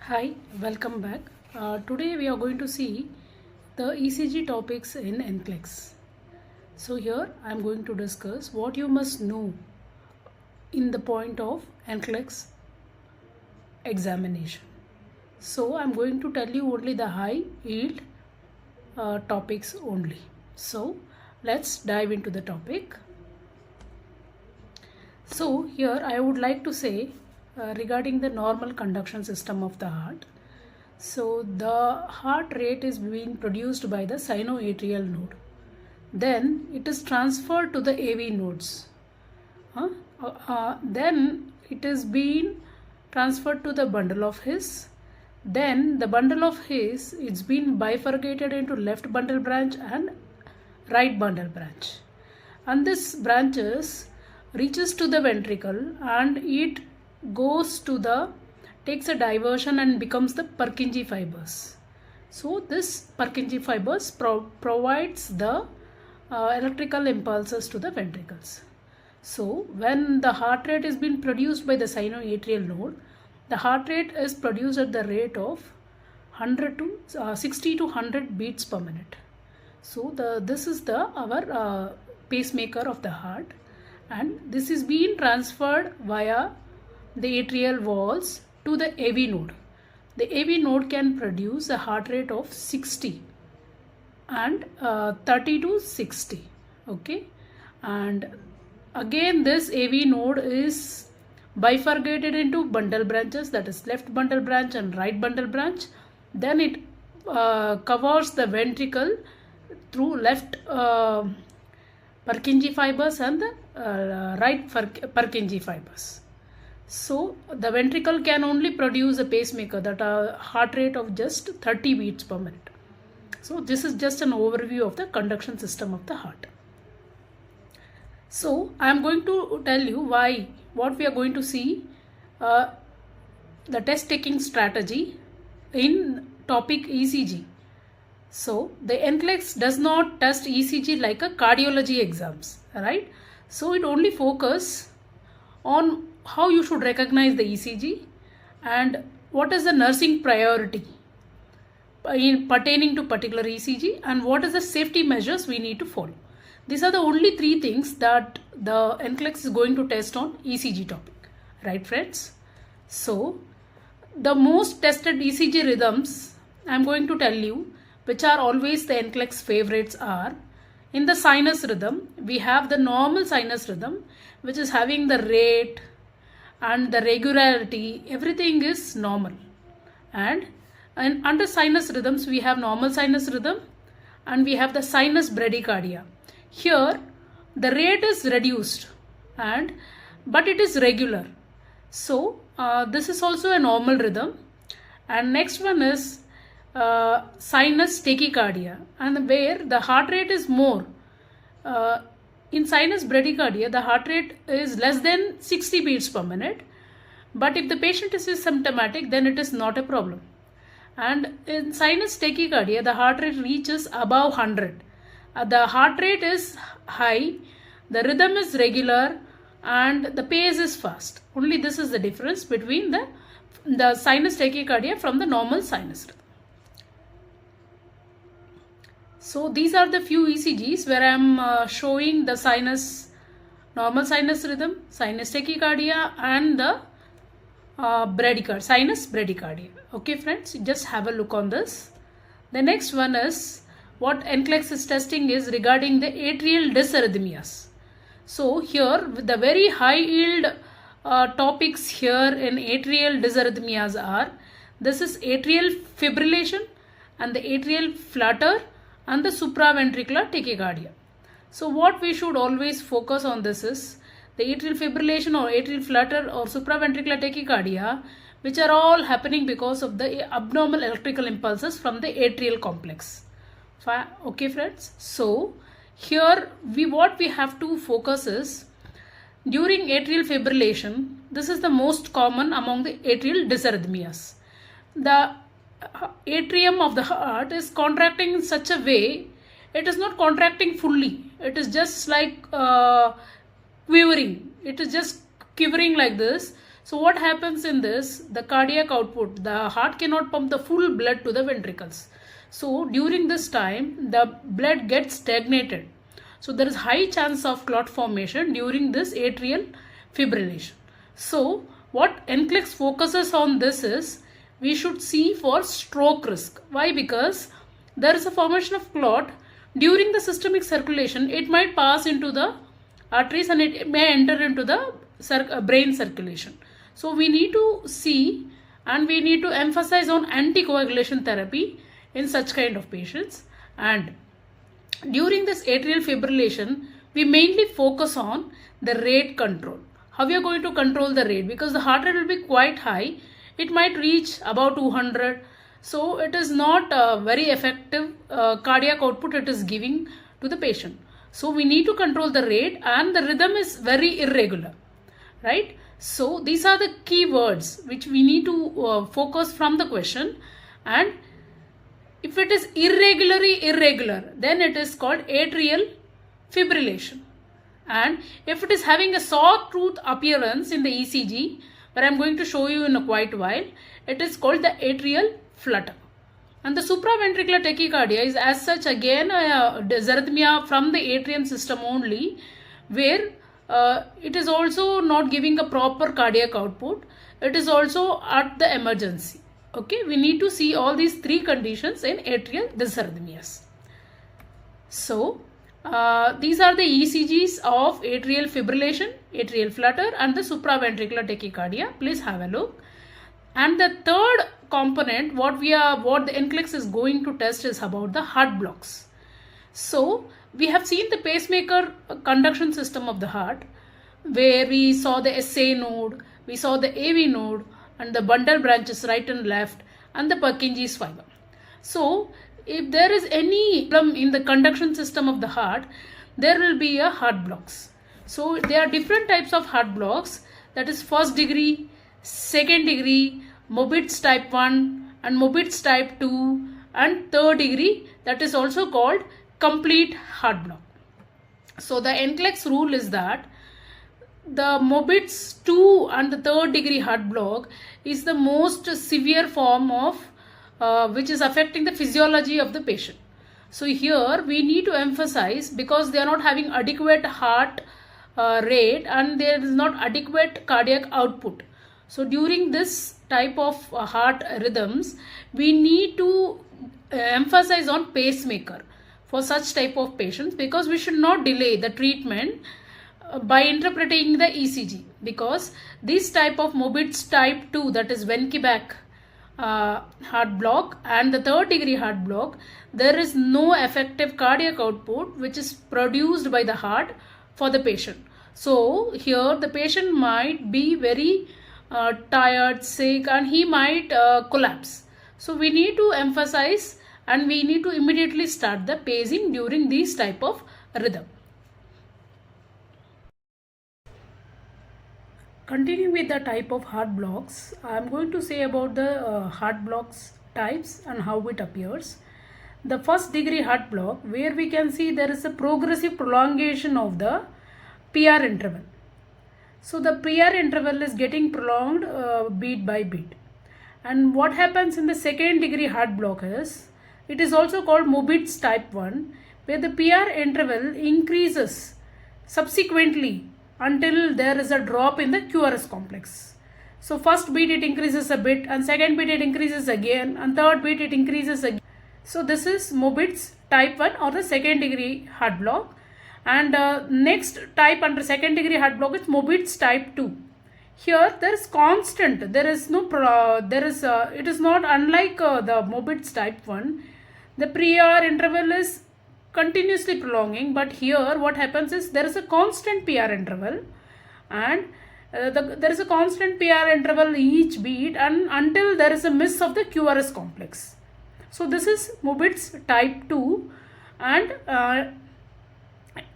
Hi, welcome back. Today we are going to see the ECG topics in Nclex. So here I am going to discuss what you must know in the point of Nclex examination. So I am going to tell you only the high yield topics only. So let's dive into the topic. So here I would like to say regarding the normal conduction system of the heart. So the heart rate is being produced by the sinoatrial node. Then it is transferred to the AV nodes. Then it is being transferred to the bundle of His. Then the bundle of His it's been bifurcated into left bundle branch and right bundle branch. And this branches reaches to the ventricle and it goes to the takes a diversion and becomes the Purkinje fibers. So this Purkinje fibers provides the electrical impulses to the ventricles. So when the heart rate is being produced by the sinoatrial node, the heart rate is produced at the rate of 60 to 100 beats per minute. So this is our pacemaker of the heart, and this is being transferred via the atrial walls to the AV node. The AV node can produce a heart rate of 60 and 30 to 60. Okay, and again this AV node is bifurcated into bundle branches, that is left bundle branch and right bundle branch. Then it covers the ventricle through left Purkinje fibers and the right Purkinje fibers. So the ventricle can only produce a pacemaker that a heart rate of just 30 beats per minute. So this is just an overview of the conduction system of the heart. So I am going to tell you what we are going to see the test taking strategy in topic ECG. So the Nclex does not test ECG like a cardiology exams, right? So it only focus on how you should recognize the ECG and what is the nursing priority pertaining to particular ECG and what is the safety measures we need to follow. These are the only three things that the Nclex is going to test on ECG topic, right friends? So the most tested ECG rhythms I am going to tell you, which are always the Nclex favorites, are in the sinus rhythm. We have the normal sinus rhythm, which is having the rate and the regularity, everything is normal. And under sinus rhythms, we have normal sinus rhythm and we have the sinus bradycardia. Here, the rate is reduced but it is regular. So this is also a normal rhythm. And next one is sinus tachycardia, and where the heart rate is more. In sinus bradycardia, the heart rate is less than 60 beats per minute. But if the patient is symptomatic, then it is not a problem. And in sinus tachycardia, the heart rate reaches above 100. The heart rate is high, the rhythm is regular, and the pace is fast. Only this is the difference between the sinus tachycardia from the normal sinus rhythm. So these are the few ECGs where I am showing the normal sinus rhythm, sinus tachycardia and the sinus bradycardia. Okay friends, just have a look on this. The next one is what Nclex is testing is regarding the atrial dysarrhythmias. So here the very high yield topics here in atrial dysarrhythmias are, this is atrial fibrillation and the atrial flutter and the supraventricular tachycardia. So what we should always focus on this is the atrial fibrillation or atrial flutter or supraventricular tachycardia, which are all happening because of the abnormal electrical impulses from the atrial complex. Okay friends, so here what we have to focus is during atrial fibrillation. This is the most common among the atrial dysarrhythmias. The atrium of the heart is contracting in such a way, it is not contracting fully, it is just like quivering, it is just quivering like this. So what happens in this? The cardiac output, the heart cannot pump the full blood to the ventricles. So during this time, the blood gets stagnated. So there is high chance of clot formation during this atrial fibrillation. So what Nclex focuses on this is, we should see for stroke risk. Why? Because there is a formation of clot during the systemic circulation. It might pass into the arteries and it may enter into the brain circulation. So we need to see and we need to emphasize on anticoagulation therapy in such kind of patients. And during this atrial fibrillation, we mainly focus on the rate control. How we are going to control the rate? Because the heart rate will be quite high. It might reach about 200. So it is not a very effective cardiac output it is giving to the patient. So we need to control the rate, and the rhythm is very irregular, right? So these are the key words which we need to focus from the question. And if it is irregular, then it is called atrial fibrillation. And if it is having a sawtooth appearance in the ECG, where I am going to show you in a quite while, it is called the atrial flutter. And the supraventricular tachycardia is as such again a dysarrhythmia from the atrium system only, where it is also not giving a proper cardiac output. It is also at the emergency. Okay, we need to see all these three conditions in atrial dysarrhythmias. So these are the ECGs of atrial fibrillation, atrial flutter, and the supraventricular tachycardia. Please have a look. And the third component, what the Nclex is going to test, is about the heart blocks. So we have seen the pacemaker conduction system of the heart, where we saw the SA node, we saw the AV node, and the bundle branches right and left, and the Purkinje's fiber. So if there is any problem in the conduction system of the heart, there will be a heart blocks. So there are different types of heart blocks, that is first degree, second degree, Mobitz type 1 and Mobitz type 2, and third degree, that is also called complete heart block. So the Nclex rule is that the Mobitz 2 and the third degree heart block is the most severe form of which is affecting the physiology of the patient. So here we need to emphasize, because they are not having adequate heart rate and there is not adequate cardiac output. So during this type of heart rhythms, we need to emphasize on pacemaker for such type of patients, because we should not delay the treatment by interpreting the ECG, because this type of Mobitz type 2, that is Wenckebach heart block, and the third degree heart block, there is no effective cardiac output which is produced by the heart for the patient. So here the patient might be very tired, sick, and he might collapse. So we need to emphasize and we need to immediately start the pacing during these type of rhythm. Continuing with the type of heart blocks, I am going to say about the heart blocks types and how it appears. The first degree heart block, where we can see there is a progressive prolongation of the PR interval. So the PR interval is getting prolonged beat by beat. And what happens in the second degree heart block is, it is also called Mobitz type 1, where the PR interval increases subsequently until there is a drop in the QRS complex. So first beat it increases a bit, and second beat it increases again, and third beat it increases again. So this is Mobitz type 1 or the second degree heart block. And next type under second degree heart block is Mobitz type 2. Here there is constant, there is no, it is not unlike the Mobitz type 1. The PR interval is continuously prolonging, but here what happens is there is a constant PR interval, and there is a constant PR interval each beat, and until there is a miss of the QRS complex. So this is Mobitz type 2 and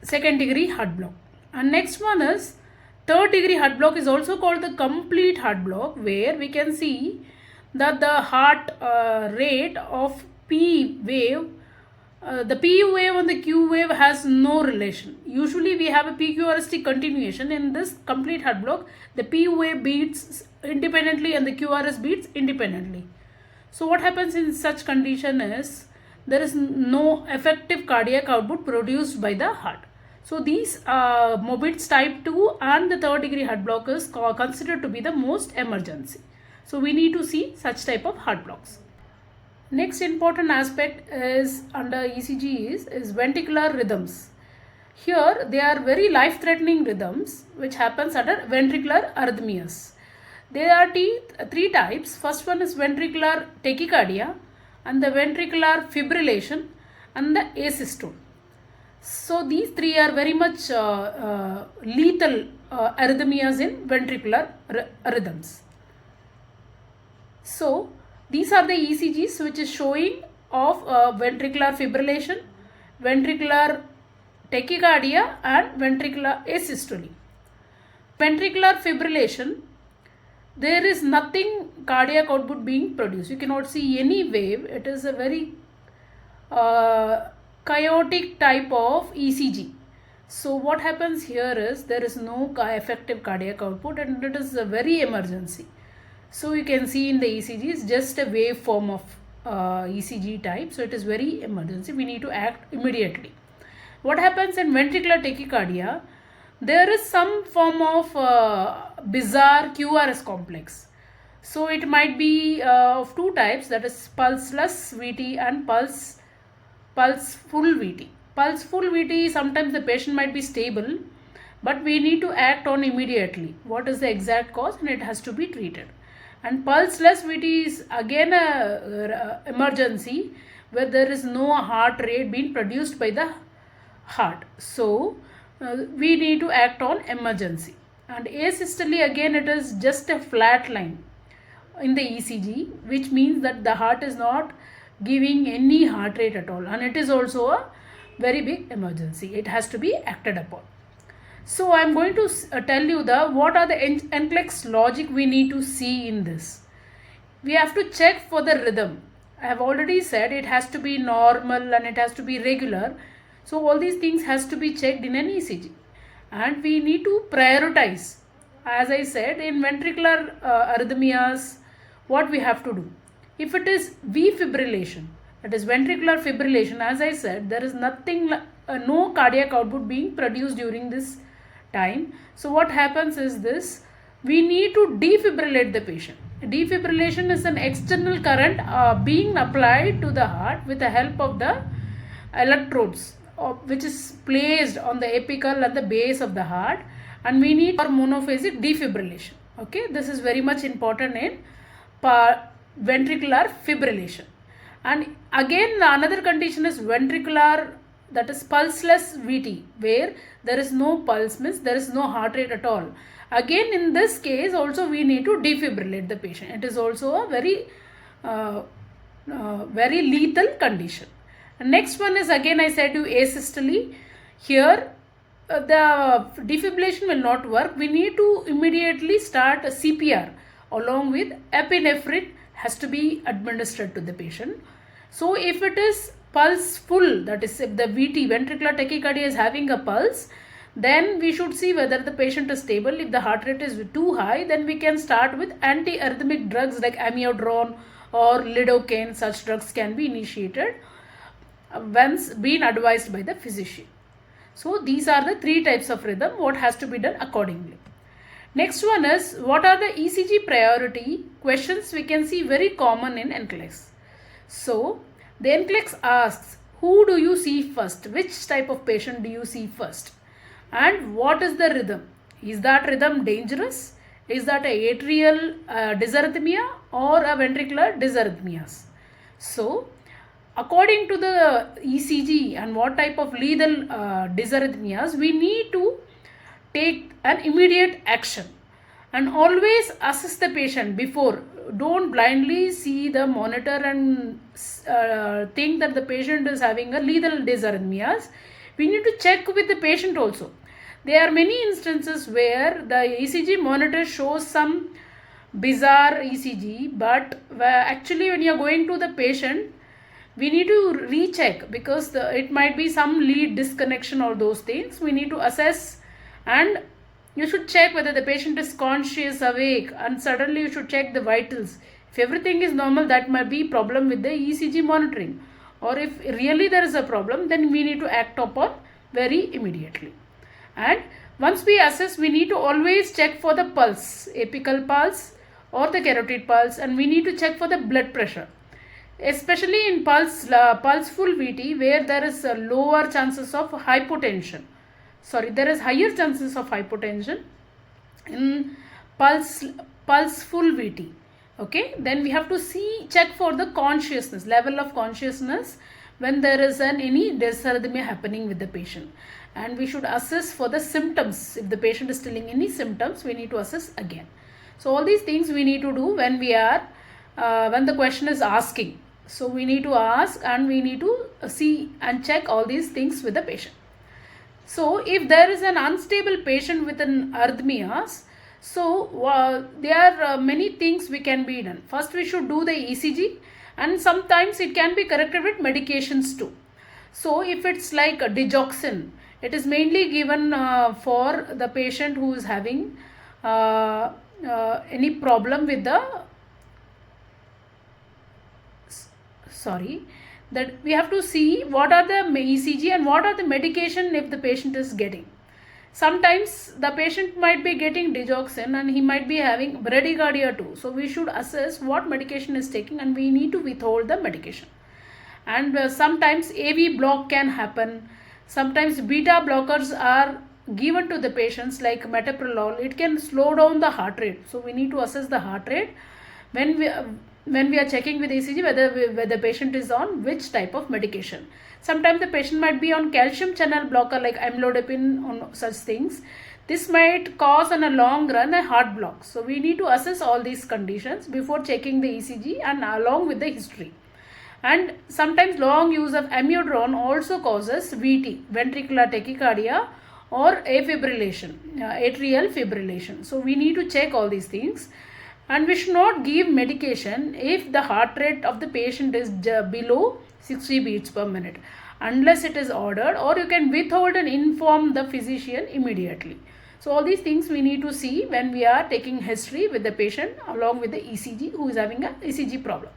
second degree heart block. And next one is third degree heart block, is also called the complete heart block, where we can see that the heart rate of P wave the PU wave and the Q wave has no relation. Usually we have a PQRST continuation. In this complete heart block, the PU wave beats independently and the QRS beats independently. So what happens in such condition is there is no effective cardiac output produced by the heart. So these Mobitz type 2 and the third degree heart block is considered to be the most emergency. So we need to see such type of heart blocks. Next important aspect is under ECG is ventricular rhythms. Here they are very life-threatening rhythms which happens under ventricular arrhythmias. There are three types. First one is ventricular tachycardia and the ventricular fibrillation and the asystole. So these three are very much lethal arrhythmias in ventricular rhythms. So these are the ECGs which is showing of ventricular fibrillation, ventricular tachycardia and ventricular asystole. Ventricular fibrillation, there is nothing cardiac output being produced. You cannot see any wave. It is a very chaotic type of ECG. So what happens here is there is no effective cardiac output and it is a very emergency. So you can see in the ECG is just a wave form of ECG type. So it is very emergency. We need to act immediately. What happens in ventricular tachycardia? There is some form of bizarre QRS complex. So it might be of two types, that is pulseless VT and pulseful VT. Pulseful VT, sometimes the patient might be stable, but we need to act on immediately. What is the exact cause and it has to be treated. And pulseless VT is again a emergency where there is no heart rate being produced by the heart. So we need to act on emergency. And asystole, again it is just a flat line in the ECG, which means that the heart is not giving any heart rate at all, and it is also a very big emergency. It has to be acted upon. So I am going to tell you what are the Nclex logic we need to see in this. We have to check for the rhythm. I have already said it has to be normal and it has to be regular. So all these things has to be checked in an ECG. And we need to prioritize. As I said, in ventricular arrhythmias, what we have to do? If it is V fibrillation, that is ventricular fibrillation, as I said, there is nothing, no cardiac output being produced during this time. So what happens is this, we need to defibrillate the patient. Defibrillation is an external current being applied to the heart with the help of the electrodes which is placed on the apical and the base of the heart, and we need for monophasic defibrillation. Okay, this is very much important in ventricular fibrillation. And again another condition is ventricular, that is pulseless VT, where there is no pulse, means there is no heart rate at all. Again in this case also we need to defibrillate the patient. It is also a very lethal condition. And next one is, again I said to asystole. Here the defibrillation will not work. We need to immediately start a CPR along with epinephrine has to be administered to the patient. So if it is pulse full, that is if the VT, ventricular tachycardia, is having a pulse, then we should see whether the patient is stable. If the heart rate is too high, then we can start with antiarrhythmic drugs like amiodarone or lidocaine. Such drugs can be initiated once being advised by the physician. So these are the three types of rhythm, what has to be done accordingly. Next one is, what are the ECG priority questions we can see very common in Nclex. So the Nclex asks, who do you see first? Which type of patient do you see first? And what is the rhythm? Is that rhythm dangerous? Is that a atrial dysarrhythmia or a ventricular dysarrhythmias? So according to the ECG and what type of lethal dysarrhythmias, we need to take an immediate action and always assess the patient before. Don't blindly see the monitor and think that the patient is having a lethal dysarrhythmias. We need to check with the patient also. There are many instances where the ECG monitor shows some bizarre ECG, but actually when you are going to the patient, we need to recheck because it might be some lead disconnection or those things. We need to assess, and you should check whether the patient is conscious, awake, and suddenly you should check the vitals. If everything is normal, that might be problem with the ECG monitoring. Or if really there is a problem, then we need to act upon very immediately. And once we assess, we need to always check for the pulse, apical pulse or the carotid pulse, and we need to check for the blood pressure. Especially in pulseful VT, where there is a lower chances of hypotension. Sorry, there is higher chances of hypotension in pulseful VT. Okay, then we have to check for the consciousness, level of consciousness when there is any dysarrhythmia happening with the patient. And we should assess for the symptoms. If the patient is telling any symptoms, we need to assess again. So all these things we need to do when we are, when the question is asking. So we need to ask and we need to see and check all these things with the patient. So if there is an unstable patient with an arrhythmias, so there are many things we can be done. First, we should do the ECG, and sometimes it can be corrected with medications too. So if it's like a digoxin, it is mainly given for the patient who is having any problem with the that we have to see what are the ECG and what are the medication if the patient is getting. Sometimes the patient might be getting digoxin and he might be having bradycardia too. So we should assess what medication is taking and we need to withhold the medication. And sometimes AV block can happen. Sometimes beta blockers are given to the patients like metoprolol. It can slow down the heart rate. So we need to assess the heart rate when we are checking with ECG whether the patient is on which type of medication. Sometimes the patient might be on calcium channel blocker like amlodipine on such things. This might cause in a long run a heart block. So we need to assess all these conditions before checking the ECG and along with the history. And sometimes long use of amiodarone also causes VT, ventricular tachycardia or afibrillation, atrial fibrillation. So we need to check all these things. And we should not give medication if the heart rate of the patient is below 60 beats per minute unless it is ordered, or you can withhold and inform the physician immediately. So all these things we need to see when we are taking history with the patient along with the ECG who is having a ECG problem.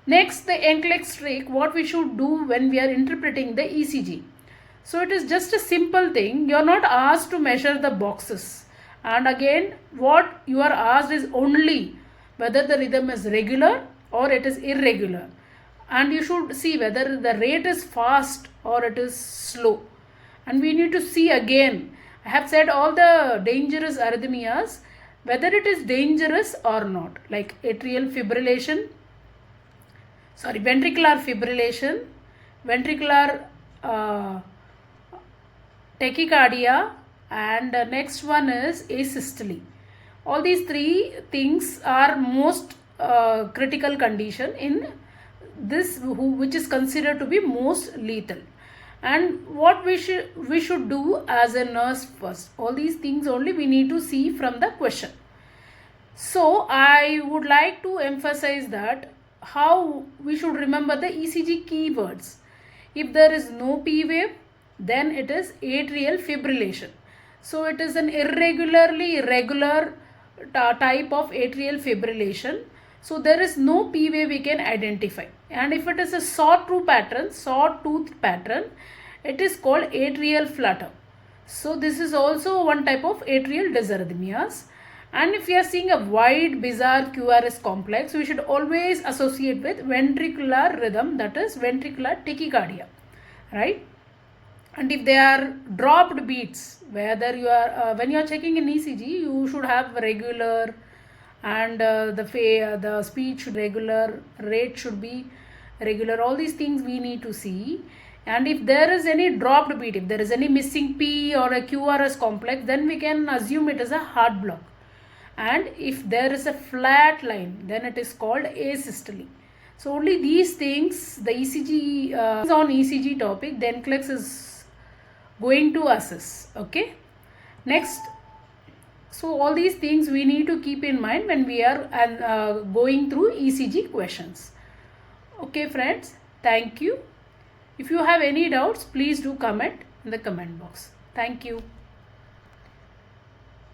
Next, the Nclex trick, what we should do when we are interpreting the ECG. So it is just a simple thing. You are not asked to measure the boxes. And again, what you are asked is only whether the rhythm is regular or it is irregular. And you should see whether the rate is fast or it is slow. And we need to see again. I have said all the dangerous arrhythmias, whether it is dangerous or not. Like atrial fibrillation, ventricular fibrillation, ventricular tachycardia, and next one is asystole. All these three things are most critical condition in this which is considered to be most lethal. And what we should do as a nurse first, all these things only we need to see from the question. So I would like to emphasize that how we should remember the ECG keywords. If there is no P wave, then it is atrial fibrillation. So it is an irregularly irregular type of atrial fibrillation. So there is no P wave we can identify. And if it is a sawtooth pattern, it is called atrial flutter. So this is also one type of atrial dysarrhythmias. And if we are seeing a wide bizarre QRS complex, we should always associate with ventricular rhythm, that is ventricular tachycardia, right? And if they are dropped beats, whether you are when you are checking an ECG, you should have regular, and the speed should regular, rate should be regular. All these things we need to see. And if there is any dropped beat, if there is any missing P or a QRS complex, then we can assume it is a heart block. And if there is a flat line, then it is called asystole. So only these things, the ECG is on ECG topic, the Nclex is going to assess. Okay. Next, so all these things we need to keep in mind when we are going through ECG questions. Okay friends, Thank you. If you have any doubts, please do comment in the comment box. Thank you.